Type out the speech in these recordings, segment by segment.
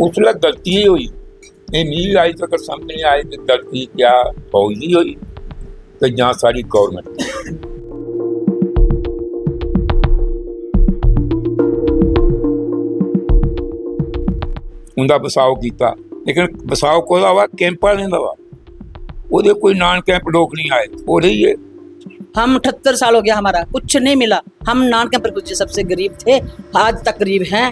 उसलै गलती ही हुई, ये मिगी अज तक समझ नहीं आई कि गलती क्या फौज की हुई तो जां सारी गौरमेंट। उनका बसाव किया, लेकिन बसाव कोहदा वा कैंप वाले दा वा, ਉਹਦੇ कोई नॉन कैंप लोग नहीं आए, हो रही है। हम 78 साल हो गया, हमारा कुछ नहीं मिला। हम नॉन कैंप रिफ्यूजी सबसे गरीब थे, आज तक गरीब हैं।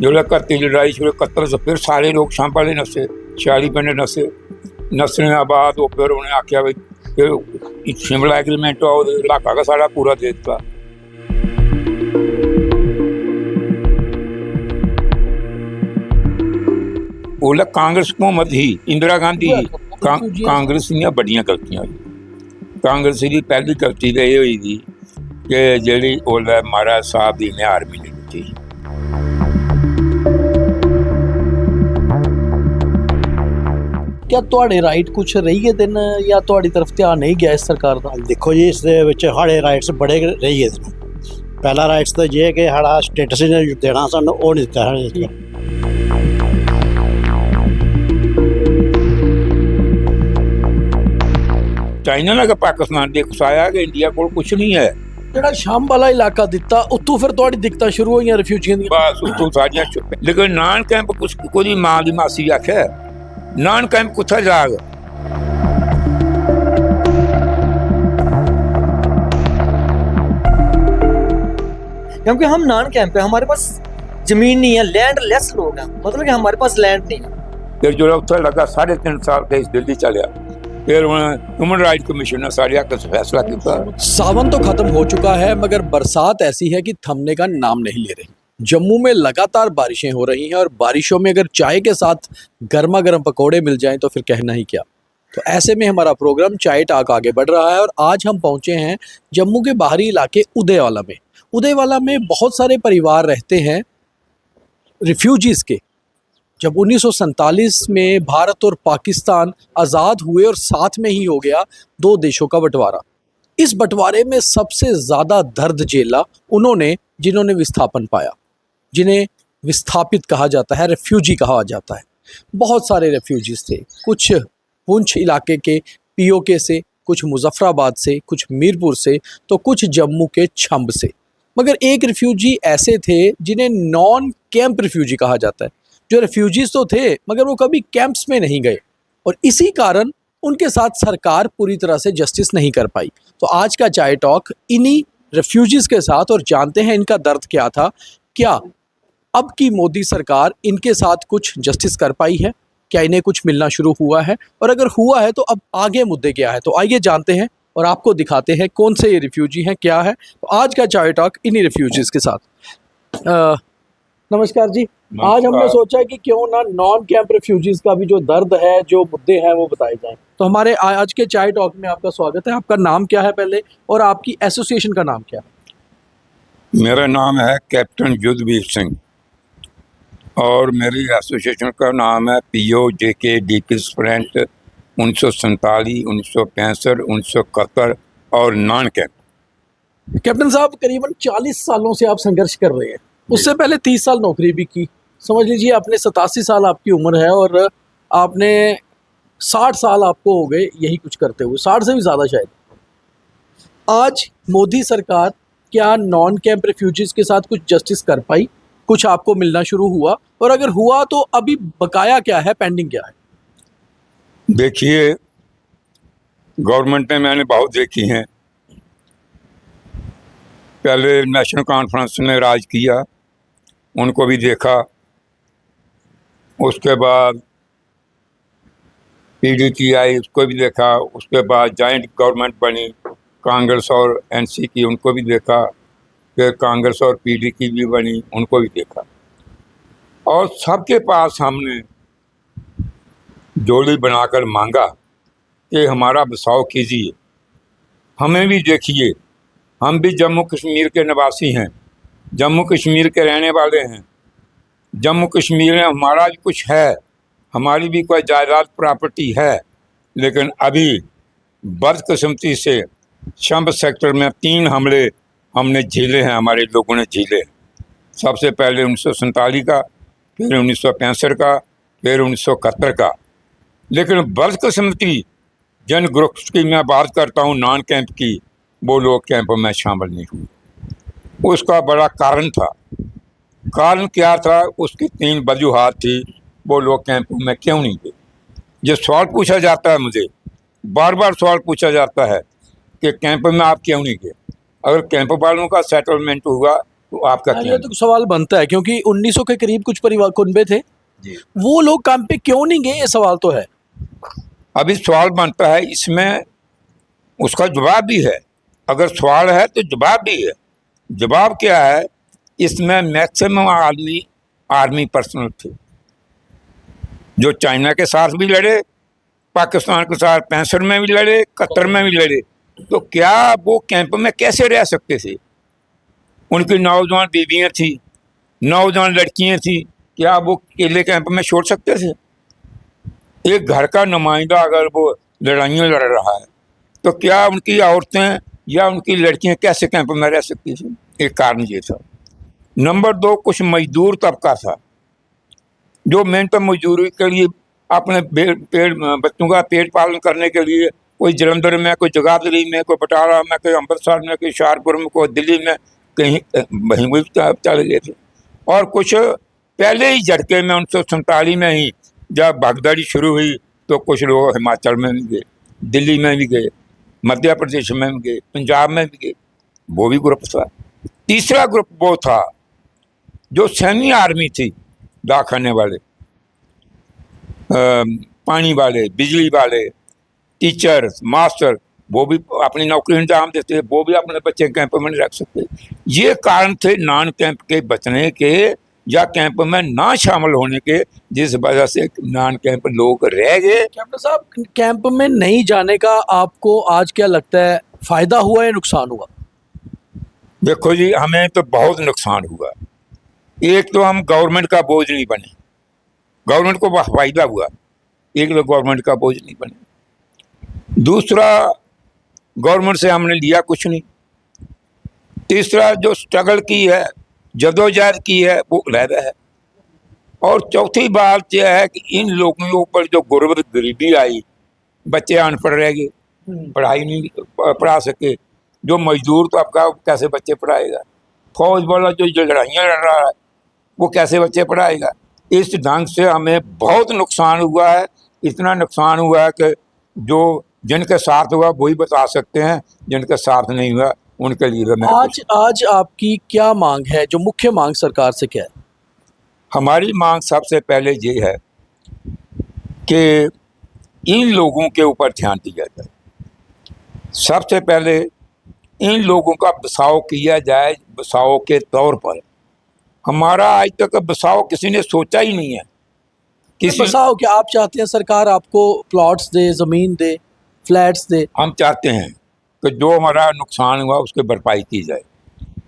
जो घरती लड़ाई शुरू 71 फिर सारे लोग शाम वाले नसे, 46 पिंड नसे। नसने के बाद वो फिर उन्हें आख्या भी फिर शिमला एग्रीमेंट इलाका का सारा पूरा दे दिता। उसलै कांग्रेस हुकूमत ही, इंदिरा गांधी ही। कांग्रेस दियां बड़ियां गलतियां हुई। कांग्रेस की पहली गलती तो यह हुई थी कि जी उसलै महाराज साहब की इन्हें आर्मी नहीं दी। क्या तुहाडे राइट कुछ रही है दिन या तुहाडी तरफ ध्यान नहीं गया इस सरकार का? देखो जी, इस साढ़े राइट्स बड़े रही है। पहला राइट्स तो ये कि साढ़ा स्टेटस देना सानू वो नहीं दिता। चाइना ने पाकिस्तान ने घुसाया कि इंडिया को कुछ नहीं है। ਜਿਹੜਾ ਸ਼ਾਮ ਵਾਲਾ ਇਲਾਕਾ ਦਿੱਤਾ ਉੱਥੋਂ ਫਿਰ ਤੁਹਾਡੀ ਦਿੱਕਤਾਂ ਸ਼ੁਰੂ ਹੋਈਆਂ ਰਿਫਿਊਜੀਆਂ ਦੀਆਂ। बस उतो सारियां चुप, लेकिन नान कैंप कुछ कोई मां दी मासी आखे नान कैंप कुत्थे जाग। क्योंकि हम नॉन कैंप है, हमारे पास जमीन नहीं है, लैंड लेस लोग हैं, मतलब कि हमारे पास लैंड नहीं है। फिर जो उत्थे लगा 3.5 साल देश दिल्ली चलिया, फिर ह्यूमन राइट कमीशन ने सारे हक फैसला किया। सावन तो खत्म हो चुका है मगर बरसात ऐसी है कि थमने का नाम नहीं ले रही। जम्मू में लगातार बारिशें हो रही हैं और बारिशों में अगर चाय के साथ गर्मा गर्म पकौड़े मिल जाएं तो फिर कहना ही क्या। तो ऐसे में हमारा प्रोग्राम चाय टाक आगे बढ़ रहा है और आज हम पहुंचे हैं जम्मू के बाहरी इलाके उदयवाला में। उदयवाला में बहुत सारे परिवार रहते हैं रिफ्यूजीज़ के। जब 1947 में भारत और पाकिस्तान आज़ाद हुए और साथ में ही हो गया दो देशों का बंटवारा, इस बंटवारे में सबसे ज़्यादा दर्द झेला उन्होंने जिन्होंने विस्थापन पाया, जिन्हें विस्थापित कहा जाता है, रेफ्यूजी कहा जाता है। बहुत सारे रेफ्यूजीज़ थे, कुछ पुंछ इलाके के पीओके से, कुछ मुजफ्फराबाद से, कुछ मीरपुर से, तो कुछ जम्मू के छंब से। मगर एक रेफ्यूजी ऐसे थे जिन्हें नॉन कैंप रेफ्यूजी कहा जाता है, जो रेफ्यूजीज तो थे मगर वो कभी कैंप्स में नहीं गए और इसी कारण उनके साथ सरकार पूरी तरह से जस्टिस नहीं कर पाई। तो आज का चाय टॉक इन्हीं रेफ्यूजीज के साथ और जानते हैं इनका दर्द क्या था, क्या अब की मोदी सरकार इनके साथ कुछ जस्टिस कर पाई है, क्या इन्हें कुछ मिलना शुरू हुआ है और अगर हुआ है तो अब आगे मुद्दे क्या है। तो आइए जानते हैं और आपको दिखाते हैं कौन से ये रिफ्यूजी हैं, क्या है। तो आज का चाय टॉक इन्हीं रिफ्यूजीज के साथ। नमस्कार जी। आज हमने सोचा कि क्यों ना नॉन कैंप रिफ्यूजीज का भी जो दर्द है, जो मुद्दे हैं वो बताए जाएं। तो हमारे आज के चाय टॉक में आपका स्वागत है। आपका नाम क्या है पहले और आपकी एसोसिएशन का नाम क्या है? मेरा नाम है कैप्टन युद्धवीर सिंह और मेरी एसोसिएशन का नाम है POJK डीपीज फ्रंट 1947, 1965, 1971 और नॉन कैंप। कैप्टन साहब, करीबन 40 सालों से आप संघर्ष कर रहे हैं। उससे पहले 30 साल नौकरी भी की। समझ लीजिए आपने 87 साल आपकी उम्र है और आपने 60 साल आपको हो गए यही कुछ करते हुए, 60 से भी ज़्यादा शायद। आज मोदी सरकार क्या नॉन कैंप रिफ्यूजीज़ के साथ कुछ जस्टिस कर पाई? कुछ आपको मिलना शुरू हुआ और अगर हुआ तो अभी बकाया क्या है, पेंडिंग क्या है? देखिए, गवर्नमेंट ने मैंने बहुत देखी हैं। पहले नेशनल कॉन्फ्रेंस ने राज किया, उनको भी देखा। उसके बाद PDP आई, उसको भी देखा। उसके बाद जॉइंट गवर्नमेंट बनी कांग्रेस और NC की, उनको भी देखा। फिर कांग्रेस और PDP भी बनी, उनको भी देखा। और सबके पास हमने जोड़ी बनाकर मांगा कि हमारा बसाव कीजिए, हमें भी देखिए। हम भी जम्मू कश्मीर के निवासी हैं, जम्मू कश्मीर के रहने वाले हैं। जम्मू कश्मीर में हमारा भी कुछ है, हमारी भी कोई जायदाद प्रॉपर्टी है, लेकिन अभी बदकिस्मती से शंभ सेक्टर में 3 हमले हमने झेले हैं, हमारे लोगों ने झेले हैं। सबसे पहले 1947 का, फिर 1965 का, फिर 1971 का। लेकिन बदकिस्मती जिन ग्रुप्स की मैं बात करता हूँ नॉन कैंप की, वो लोग कैंप में शामिल नहीं हुए। उसका बड़ा कारण था। कारण क्या था? उसकी 3 वजूहात थी, वो लोग कैंप में क्यों नहीं गए। ये सवाल पूछा जाता है मुझे, बार बार सवाल पूछा जाता है कि कैंप में आप क्यों नहीं गए। अगर कैंप वालों का सेटलमेंट हुआ तो आपका हाँ, क्या? ये तो सवाल बनता है क्योंकि 1900 के करीब कुछ परिवार कुनबे थे, जी। वो लोग काम पे क्यों नहीं गए, ये सवाल तो है। अभी सवाल बनता है, इसमें उसका जवाब भी है। अगर सवाल है तो जवाब भी है। जवाब क्या है? इसमें मैक्सिमम आदमी आर्मी पर्सनल थे, जो चाइना के साथ भी लड़े, पाकिस्तान के साथ 65 में भी लड़े, 71 में भी लड़े। तो क्या वो कैंप में कैसे रह सकते थे? उनकी नौजवान बीवियाँ थी, नौजवान लड़कियाँ थी, क्या वो अकेले कैंप में छोड़ सकते थे? एक घर का नुमाइंदा अगर वो लड़ाइयाँ लड़ रहा है तो क्या उनकी औरतें या उनकी लड़कियां कैसे कैंप में रह सकती थी? एक कारण ये था। नंबर 2, कुछ मजदूर तबका था जो मेहनत मजदूरी के लिए अपने बच्चों का पेट पालन करने के लिए कोई जलंधर में, कोई जगाधरी में, कोई बटाला में, कोई अमृतसर में, कोई शाहपुर में, कोई दिल्ली में, कहीं वहीं भी चले गए थे। और कुछ पहले ही झटके में 1947 में ही जब भागदौड़ी शुरू हुई तो कुछ लोग हिमाचल में भी गए, दिल्ली में भी गए, मध्य प्रदेश में भी गए, पंजाब में भी गए। वो भी ग्रुप था। तीसरा ग्रुप वो था जो सेमी आर्मी थी, दाखने वाले, पानी वाले, बिजली वाले, टीचर, मास्टर, वो भी अपनी नौकरी अंजाम देते, वो भी अपने बच्चे कैंप में नहीं रख सकते। ये कारण थे नॉन कैंप के बचने के या कैंप में ना शामिल होने के, जिस वजह से नॉन कैंप लोग रह गए। कैप्टन साहब, कैंप में नहीं जाने का आपको आज क्या लगता है, फायदा हुआ या नुकसान हुआ? देखो जी, हमें तो बहुत नुकसान हुआ। एक तो हम गवर्नमेंट का बोझ नहीं बने, गवर्नमेंट को फायदा हुआ, एक तो गवर्नमेंट का बोझ नहीं बने। दूसरा, गवर्नमेंट से हमने लिया कुछ नहीं। तीसरा, जो स्ट्रगल की है, जदोजहद की है, वो अलहदा है। और चौथी बात यह है कि इन लोगों के ऊपर जो गुर्बत गरीबी आई, बच्चे अनपढ़ रह गए, पढ़ाई नहीं पढ़ा सके। जो मजदूर तबका कैसे बच्चे पढ़ाएगा? फौज वाला जो लड़ाइयाँ लड़ रहा है वो कैसे बच्चे पढ़ाएगा? इस ढंग से हमें बहुत नुकसान हुआ है। इतना नुकसान हुआ है कि जो जिनके साथ हुआ वही बता सकते हैं, जिनके साथ नहीं हुआ उनके लिए मैं आज आपकी क्या मांग है, जो मुख्य मांग सरकार से क्या है? हमारी मांग सबसे पहले ये है कि इन लोगों के ऊपर ध्यान दिया जाए। सबसे पहले इन लोगों का बसाव किया जाए, बसाव के तौर पर। हमारा आज तक बसाव किसी ने सोचा ही नहीं है। किसी बसाओ क्या आप चाहते हैं? सरकार आपको प्लॉट्स दे, ज़मीन दे, फ्लैट्स दे? हम चाहते हैं कि जो हमारा नुकसान हुआ उसकी भरपाई की जाए।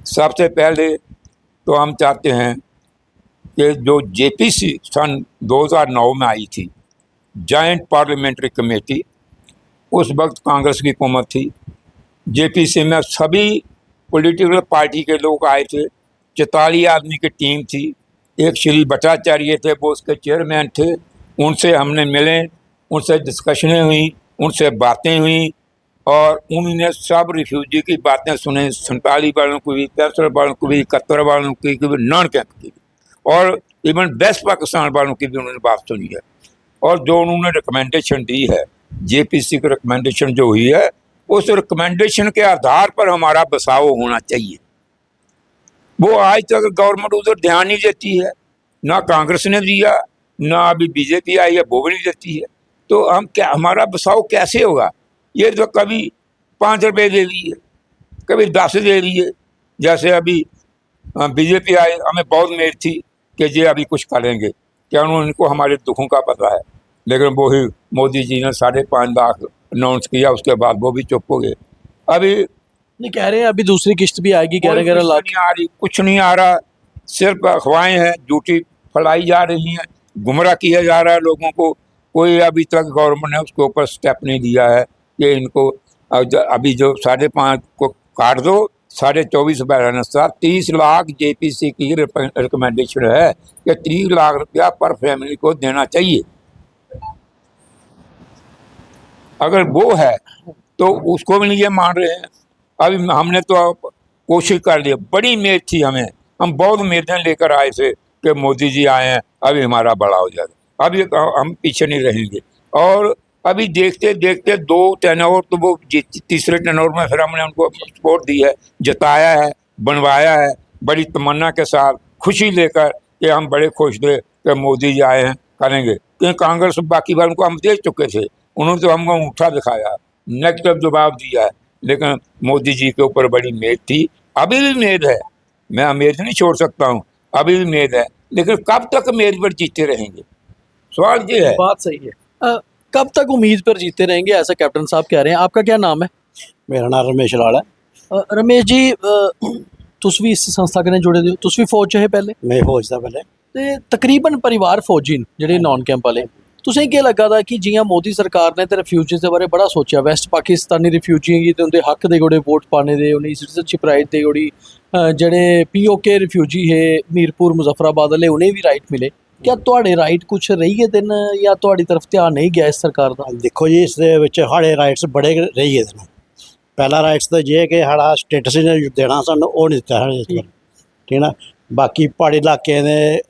सबसे पहले तो हम चाहते हैं कि जो जेपीसी सन 2009 में आई थी, जॉइंट पार्लियामेंट्री कमेटी, उस वक्त कांग्रेस की हुकूमत थी। जेपीसी में सभी पॉलिटिकल पार्टी के लोग आए थे, 44 आदमी की टीम थी। एक श्री भट्टाचार्य थे, वो उसके चेयरमैन थे। उनसे हमने मिले, उनसे डिस्कशनें हुई, उनसे बातें हुई और उन्होंने सब रिफ्यूजी की बातें सुने, 47 वालों को भी, 65 वालों को भी, 71 वालों की भी, नॉन कैंप की भी, और इवन वेस्ट पाकिस्तान वालों की भी उन्होंने बात सुनी है। और जो उन्होंने रिकमेंडेशन दी है, जेपीसी की रिकमेंडेशन जो हुई है, उस रिकमेंडेशन के आधार पर हमारा बसाव होना चाहिए। वो आज तक गवर्नमेंट उधर ध्यान नहीं देती है, ना कांग्रेस ने दिया, ना अभी बीजेपी आई है वो भी नहीं देती है। तो हम क्या, हमारा बसाव कैसे होगा? ये तो कभी 5 रुपये दे दिए, कभी 10 दे दिए। जैसे अभी बीजेपी आई, हमें बहुत उम्मीद थी कि ये अभी कुछ करेंगे, क्या उनको हमारे दुखों का पता है। लेकिन वो ही मोदी जी ने 5.5 लाख अनाउंस किया, उसके बाद वो भी चुप हो गए। अभी नहीं, कह रहे हैं अभी दूसरी किस्त भी आएगी, 11-11 लाख। नहीं आ रही, कुछ नहीं आ रहा, सिर्फ अफवाहें हैं, झूठी फैलाई जा रही हैं, गुमराह किया जा रहा है लोगों को। कोई अभी तक गवर्नमेंट ने उसके ऊपर स्टेप नहीं दिया है कि इनको और अभी जो 5.5 को काट दो, 24.5 बैलेंस था। 30 लाख JPC की रिकमेंडेशन है कि 30 लाख रुपया पर फैमिली को देना चाहिए। अगर वो है तो उसको भी नहीं ये मान रहे हैं। अभी हमने तो कोशिश कर ली, बड़ी उम्मीद थी हमें, हम बहुत उम्मीदें लेकर आए थे कि मोदी जी आए हैं, अभी हमारा बड़ा हो जाएगा, अभी हम पीछे नहीं रहेंगे। और अभी देखते देखते 2 टेनोर तो वो तीसरे टेनोर में फिर हमने उनको सपोर्ट दी है, जताया है, बनवाया है बड़ी तमन्ना के साथ, खुशी लेकर कि हम बड़े खुश थे कि मोदी जी आए हैं, करेंगे। क्योंकि कांग्रेस बाकी वालों को हम देख चुके थे, उन्होंने तो हमको अंगूठा दिखाया, नेगेटिव जवाब दिया है। लेकिन मोदी जी के ऊपर बड़ी उम्मीद थी, अभी भी उम्मीद है, मैं उम्मीद नहीं छोड़ सकता हूँ, अभी भी उम्मीद है। लेकिन कब तक उम्मीद पर जीते रहेंगे, सवाल ये है। बात सही है। कब तक उम्मीद पर जीते रहेंगे, ऐसा कैप्टन साहब कह रहे हैं। आपका क्या नाम है? मेरा नाम रमेश लाल है। रमेश जी, तुस भी इस संस्था कन्नै जुड़े दे हो, तुस भी फौज च हे पहले मैं फौज दा पैह्ले ते तकरीबन परिवार फौजी न जेह्ड़े नॉन कैंप वाले। तुसें केह् लग्गा दा कि जियां मोदी सरकार ने ते रिफ्यूजीज दे बारे बड़ा सोचेआ, वेस्ट पाकिस्तानी रिफ्यूजियें गी ते उंदे हक देई ओड़े वोट पाने दे, उनेंगी सिटीजनशिप राइट देई ओड़ी, जेह्ड़े POK रिफ्यूजी हे मीरपुर मुजफ्फराबाद आह्ले उनेंगी भी राइट मिले, क्या तुहाड़े राइट कुछ रेही गेदे न या तुहाड़ी तरफ ध्यान नहीं गया इस सरकार दा? देखो जी, इस दे विच साढ़े राइट्स बड़े रेही गेदे न। पहला राइट्स तो ये कि साढ़ा स्टेटस देना सानूं ओह् नहीं दित्ता साढ़े इस बार, ठीक है ना। बाकी प्हाड़ी इलाके दे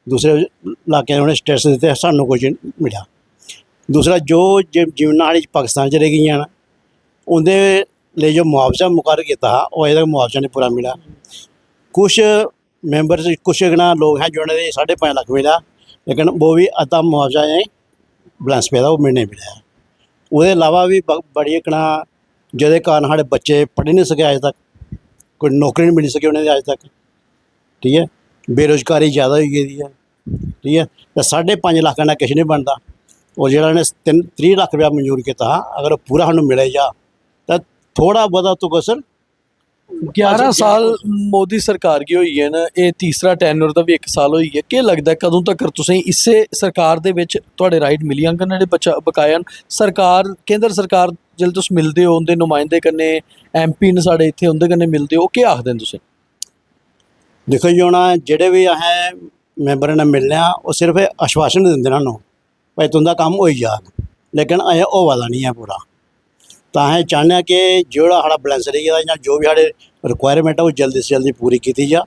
दूसरे इलाके दे उ'नें स्टेटस दित्ते, सानूं कुछ नहीं मिला। दूसरा जो जमीनां साढ़ी पाकिस्तान च रेही गेइयां न, उं'दे लेई जो मुआवजा मुकर कीता हा, ओह् अजें तक मुआवजा नहीं पूरा मिला। कुछ मेंबर कुछ इकना लोग हैं जिन्होंने 5.5 लाख मिला, लेकिन वो भी अद्धा मुआवजा अजें बैलेंस पेदा, वो नहीं मिला है। ओह्दे अलावा भी बड़ी इकना जेह्दे कारण साढ़े बच्चे पढ़ी नहीं सके अज तक, कोई नौकरी नहीं मिली सकी उ'नेंगी अज तक, ठीक है। बेरोजगारी ज़्यादा होई गेदी है, ठीक है। ते 5.5 लाख कन्नै किश नहीं बनदा। और जेह्ड़ा इ'नें 30 लाख रपेआ मंजूर कीता हा, अगर ओह् पूरा सानूं मिले जा तां थोड़ा बहुता तो कसर 11 साल मोदी सरकार गी होई गे न, एह् तीसरा टैन्योर दा भी 1 साल होई गेआ। केह् लगदा है कदों तक्कर तुसेंगी इस्सै सरकार दे विच तुहाड़े राइट मिली जाङन जेह्ड़े बकाया न? सरकार, केंद्र सरकार जिसलै तुस मिलदे हो उं'दे नुमाइंदे कन्नै, MP न साढ़े इत्थे, उं'दे कन्नै मिलदे हो, केह् आखदे न तुसें? देखो जी, हुण जेह्ड़े बी असें मैंबरें ने मिलने आं, ओह् सिर्फ आश्वासन दिंदे न भाई तुं'दा कम्म होई जाग, लेकिन अजें होआ दा नहीं है पूरा। तो असें चाह्न्ने आं कि जेह्ड़ा साढ़ा बैलेंस रेही गेदा जां जो बी साढ़े रिक्वायरमेंट है ओह् जल्दी से जल्दी पूरी कीती जा,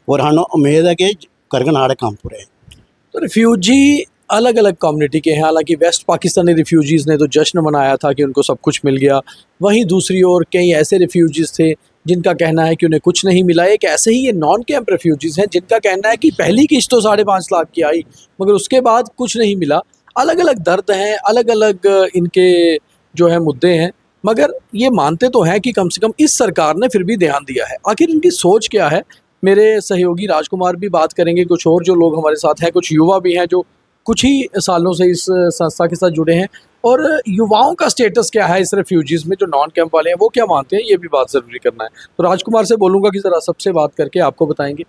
और सानूं उम्मीद है कि करङन साढ़े कम्म पूरे। तो रिफ्यूजी अलग अलग कम्युनिटी के हैं। हालांकि वेस्ट पाकिस्तानी रिफ्यूजीज़ ने तो जश्न मनाया था कि उनको सब कुछ मिल गया, वहीं दूसरी ओर कई ऐसे रिफ्यूजीज़ थे जिनका कहना है कि उन्हें कुछ नहीं मिला। एक ऐसे ही ये नॉन कैंप रिफ्यूजीज़ हैं जिनका कहना है कि पहली किस्त तो 5.5 लाख की आई, मगर उसके बाद कुछ नहीं मिला। अलग अलग दर्द हैं, अलग अलग इनके जो है मुद्दे हैं, मगर ये मानते तो हैं कि कम से कम इस सरकार ने फिर भी ध्यान दिया है। आखिर इनकी सोच क्या है? मेरे सहयोगी राजकुमार भी बात करेंगे, कुछ और जो लोग हमारे साथ हैं, कुछ युवा भी हैं जो कुछ ही सालों से इस संस्था के साथ जुड़े हैं, और युवाओं का स्टेटस क्या है इस रिफ्यूजीज़ में, जो नॉन कैंप वाले हैं वो क्या मानते हैं, ये भी बात ज़रूरी करना है। तो राजकुमार से बोलूँगा कि ज़रा सबसे बात करके आपको बताएंगे।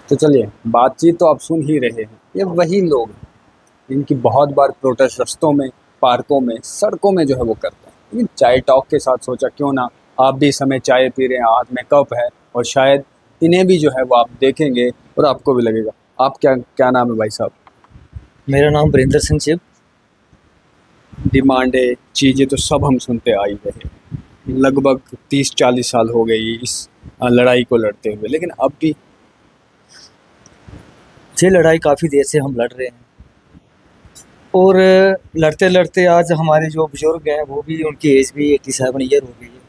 तो चलिए, बातचीत तो आप सुन ही रहे हैं, ये वही लोग हैं इनकी बहुत बार प्रोटेस्ट रस्तों में, पार्कों में, सड़कों में जो है वो करते हैं। लेकिन चाय टॉक के साथ सोचा क्यों ना आप भी इस समय चाय पी रहे हैं, हाथ में कप है, और शायद इन्हें भी जो है वो आप देखेंगे और आपको भी लगेगा। आप क्या नाम है भाई साहब? मेरा नाम वीरेंद्र सिंह चिब। डिमांडें, चीज़ें तो सब हम सुनते आई रहे, लगभग 30-40 साल हो गई इस लड़ाई को लड़ते हुए, लेकिन अब भी ये लड़ाई काफ़ी देर से हम लड़ रहे हैं, और लड़ते लड़ते आज हमारे जो बुजुर्ग हैं वो भी, उनकी एज भी 87 ईयर हो गई है,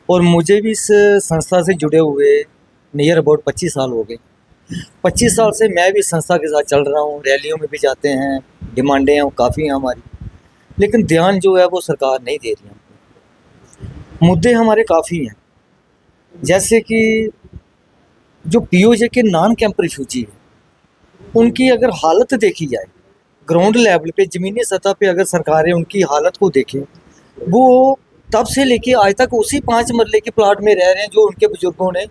और मुझे भी इस संस्था से जुड़े हुए नियर अबाउट 25 साल हो गए। 25 साल से मैं भी संस्था के साथ चल रहा हूँ, रैलियों में भी जाते हैं, डिमांडें हैं काफ़ी हैं हमारी, लेकिन ध्यान जो है वो सरकार नहीं दे रही हमको। मुद्दे हमारे काफ़ी हैं, जैसे कि जो POJ के नॉन कैंप रिफ्यूजी हैं, उनकी अगर हालत देखी जाए ग्राउंड लेवल पे, ज़मीनी सतह पे, अगर सरकारें उनकी हालत को देखें, वो तब से लेके आज तक उसी 5 मरले के प्लाट में रह रहे हैं जो उनके बुजुर्गों ने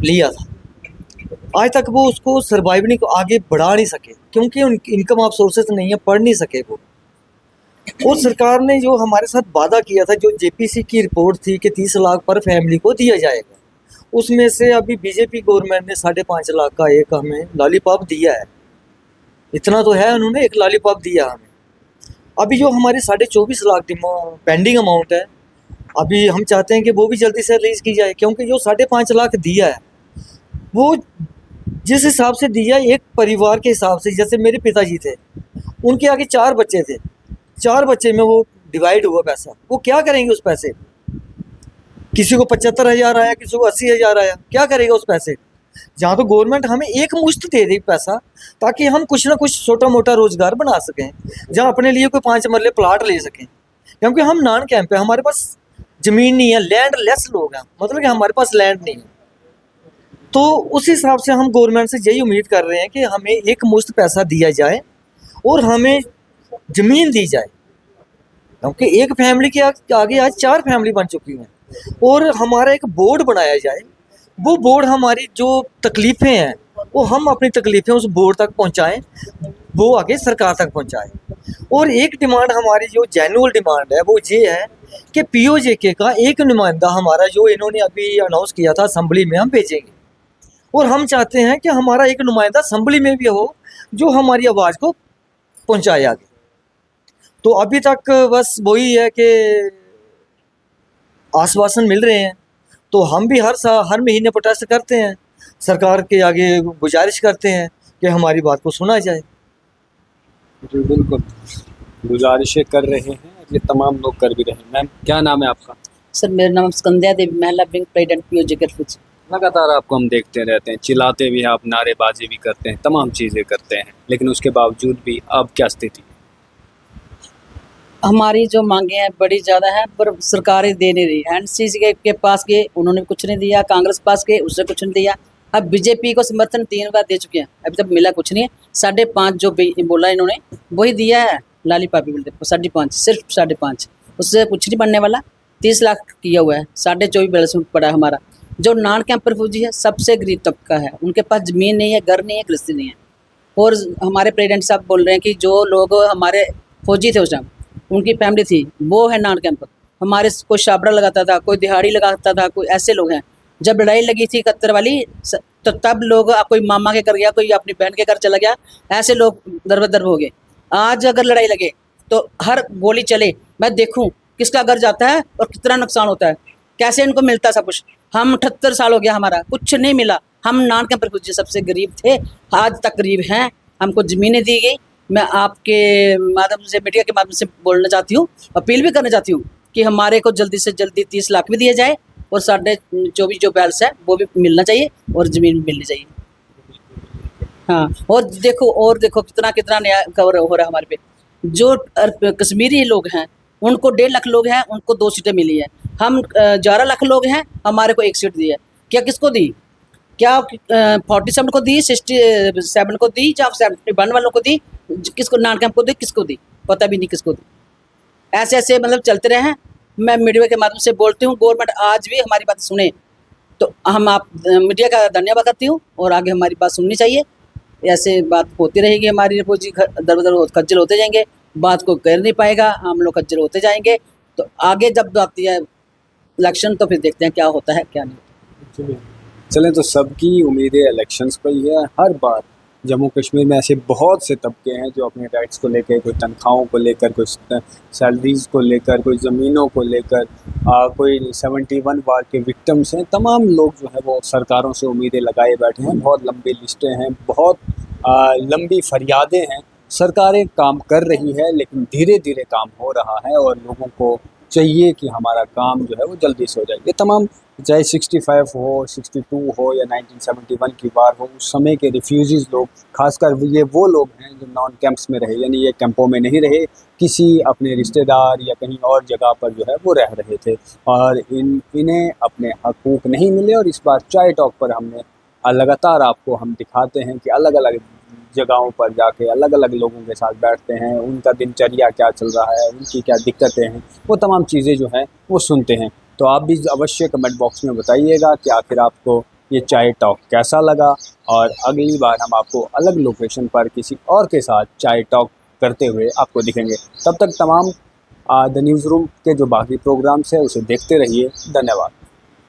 लिया था। आज तक वो उसको सर्वाइव नहीं, आगे बढ़ा नहीं सके, क्योंकि उनकी इनकम ऑफ सोर्सेज नहीं है, पढ़ नहीं सके वो। और सरकार ने जो हमारे साथ वादा किया था, जो जेपीसी की रिपोर्ट थी कि 30 लाख पर फैमिली को दिया जाएगा, उसमें से अभी बीजेपी गवर्नमेंट ने 5.5 लाख का एक हमें लॉलीपॉप दिया है। इतना तो है, उन्होंने एक लॉलीपॉप दिया हमें। अभी जो हमारे 24.5 लाख पेंडिंग अमाउंट है, अभी हम चाहते हैं कि वो भी जल्दी से रिलीज़ की जाए, क्योंकि जो 5.5 लाख दिया है वो जिस हिसाब से दिया है, एक परिवार के हिसाब से, जैसे मेरे पिताजी थे, उनके आगे 4 बच्चे थे, 4 बच्चे में वो डिवाइड हुआ पैसा, वो क्या करेंगे उस पैसे? किसी को 75,000 आया, किसी को 80,000 आया, क्या करेगा उस पैसे? जहाँ तो गवर्नमेंट हमें एक मुश्त दे दे पैसा, ताकि हम कुछ ना कुछ छोटा मोटा रोजगार बना सकें, जहाँ अपने लिए कोई 5 मरले प्लाट ले सकें। क्योंकि हम नॉन कैंप है, हमारे पास ज़मीन नहीं है, लैंड लेस लोग हैं, मतलब कि हमारे पास लैंड नहीं है। तो उस हिसाब से हम गवर्नमेंट से यही उम्मीद कर रहे हैं कि हमें एक मुश्त पैसा दिया जाए और हमें ज़मीन दी जाए, क्योंकि एक फैमिली के आगे आज 4 फैमिली बन चुकी हैं। और हमारा एक बोर्ड बनाया जाए, वो बोर्ड हमारी जो तकलीफ़ें हैं वो हम अपनी तकलीफ़ें उस बोर्ड तक पहुंचाएं, वो आगे सरकार तक पहुंचाएं। और एक डिमांड हमारी जो जेन्युइन डिमांड है वो ये है कि पीओजेके का एक नुमाइंदा हमारा, जो इन्होंने अभी अनाउंस किया था, असेंबली में हम भेजेंगे। और हम चाहते हैं कि हमारा एक नुमाइंदा असेंबली में भी हो, जो हमारी आवाज़ को पहुंचाए आगे। तो अभी तक बस वही है कि आश्वासन मिल रहे हैं, तो हम भी हर महीने प्रोटेस्ट करते हैं, सरकार के आगे गुजारिश करते हैं कि हमारी बात को सुना जाए। जी बिल्कुल, गुजारिशें कर रहे हैं, ये तमाम लोग कर भी रहे हैं। मैम, क्या नाम है आपका? सर मेरा नाम स्कंदया देवी, महिला विंग प्रेसिडेंट पीओजेके रिफ्यूज। लगातार आपको हम देखते रहते हैं, चिल्लाते भी हैं आप, नारेबाजी भी करते हैं, तमाम चीज़ें करते हैं, लेकिन उसके बावजूद भी अब क्या स्थिति? हमारी जो मांगे हैं बड़ी ज़्यादा हैं, पर सरकार ही दे नहीं रही है। एनसीसी के पास गए, उन्होंने कुछ नहीं दिया, कांग्रेस पास गए, उससे कुछ नहीं दिया। अब बीजेपी को समर्थन 3 बार दे चुके हैं, अभी तक मिला कुछ नहीं है। 5.5 जो बोला इन्होंने वही दिया है, लॉलीपॉप बोलते 5.5, सिर्फ 5.5, उससे कुछ नहीं बनने वाला। 30 लाख किया हुआ है, 24.5 बैलेंस पड़ा है हमारा। जो नॉन कैंप रिफ्यूजी है सबसे गरीब तबका है, उनके पास ज़मीन नहीं है, घर नहीं है, गृहस्थी नहीं है। और हमारे प्रेसिडेंट साहब बोल रहे हैं कि जो लोग हमारे फौजी थे उस टाइम, उनकी फैमिली थी, वो है नॉन कैंप। हमारे कोई छाबड़ा लगाता था, कोई दिहाड़ी लगाता था, कोई ऐसे लोग हैं। जब लड़ाई लगी थी 71 वाली, तो तब लोग कोई मामा के घर गया, कोई अपनी बहन के घर चला गया, ऐसे लोग दरबदर हो गए। आज अगर लड़ाई लगे तो हर गोली चले, मैं देखूं किसका घर जाता है और कितना नुकसान होता है, कैसे इनको मिलता है सब कुछ। हम 78 साल हो गया, हमारा कुछ नहीं मिला। हम नॉन कैंप रिफ्यूजी सबसे गरीब थे, आज तक गरीब हैं। हमको ज़मीनें दी गई। मैं आपके माध्यम से, मीडिया के माध्यम से बोलना चाहती हूँ, अपील भी करना चाहती हूँ कि हमारे को जल्दी से जल्दी 30 लाख भी दिया जाए, और 24.5 जो बैलेंस है वो भी मिलना चाहिए, और ज़मीन भी मिलनी चाहिए। हाँ, और देखो कितना कितना नया कवर हो रहा है हमारे पे। जो कश्मीरी लोग हैं उनको 1.5 लाख लोग हैं, उनको 2 सीटें मिली है। हम 11 लाख लोग हैं, हमारे को 1 सीट दी है। क्या किसको दी? क्या 47 को दी, 67 को दी, या 71 वालों को दी, किसको नॉन कैंप को दी, किसको दी, पता भी नहीं किसको दी। ऐसे ऐसे मतलब चलते रहे हैं। मैं मीडिया के माध्यम से बोलती हूँ, गवर्नमेंट आज भी हमारी बात सुने, तो हम आप मीडिया का धन्यवाद करती हूँ, और आगे हमारी बात सुननी चाहिए। ऐसे बात होती रहेगी, हमारी रिपोर्ट दर बदर खज्जल होते जाएंगे, बात को कर नहीं पाएगा, हम लोग खज्जल होते जाएंगे। तो आगे जब आती है इलेक्शन तो फिर देखते हैं क्या होता है क्या नहीं। चलें, तो सबकी उम्मीदें इलेक्शंस पर ही है। हर बार जम्मू कश्मीर में ऐसे बहुत से तबके हैं जो अपने राइट्स को लेकर, कोई तनख्वाहों को लेकर, कोई सैलरीज़ को लेकर, कोई ज़मीनों को लेकर, कोई 71 वार के विक्टिम्स हैं, तमाम लोग जो है वो सरकारों से उम्मीदें लगाए बैठे हैं। बहुत लंबी लिस्टें हैं, बहुत लंबी फरियादें हैं। सरकारें काम कर रही है, लेकिन धीरे धीरे काम हो रहा है, और लोगों को चाहिए कि हमारा काम जो है वो जल्दी से हो जाए। ये तमाम, चाहे 65 हो, 62 हो, या 1971 की वार हो, उस समय के रिफ्यूजीज़ लोग, खासकर ये वो लोग हैं जो नॉन कैंप्स में रहे, यानी ये कैंपों में नहीं रहे, किसी अपने रिश्तेदार या कहीं और जगह पर जो है वो रह रहे थे, और इन्हें अपने हकूक़ नहीं मिले। और इस बार चाय टॉक पर हमने लगातार आपको हम दिखाते हैं कि अलग अलग जगहों पर जाके अलग अलग लोगों के साथ बैठते हैं, उनका दिनचर्या क्या चल रहा है, उनकी क्या दिक्कतें हैं, वो तमाम चीज़ें जो हैं वो सुनते हैं। तो आप भी अवश्य कमेंट बॉक्स में बताइएगा कि आखिर आपको ये चाय टॉक कैसा लगा, और अगली बार हम आपको अलग लोकेशन पर किसी और के साथ चाय टॉक करते हुए आपको दिखेंगे। तब तक तमाम द न्यूज़ रूम के जो बाकी प्रोग्राम्स हैं उसे देखते रहिए। धन्यवाद।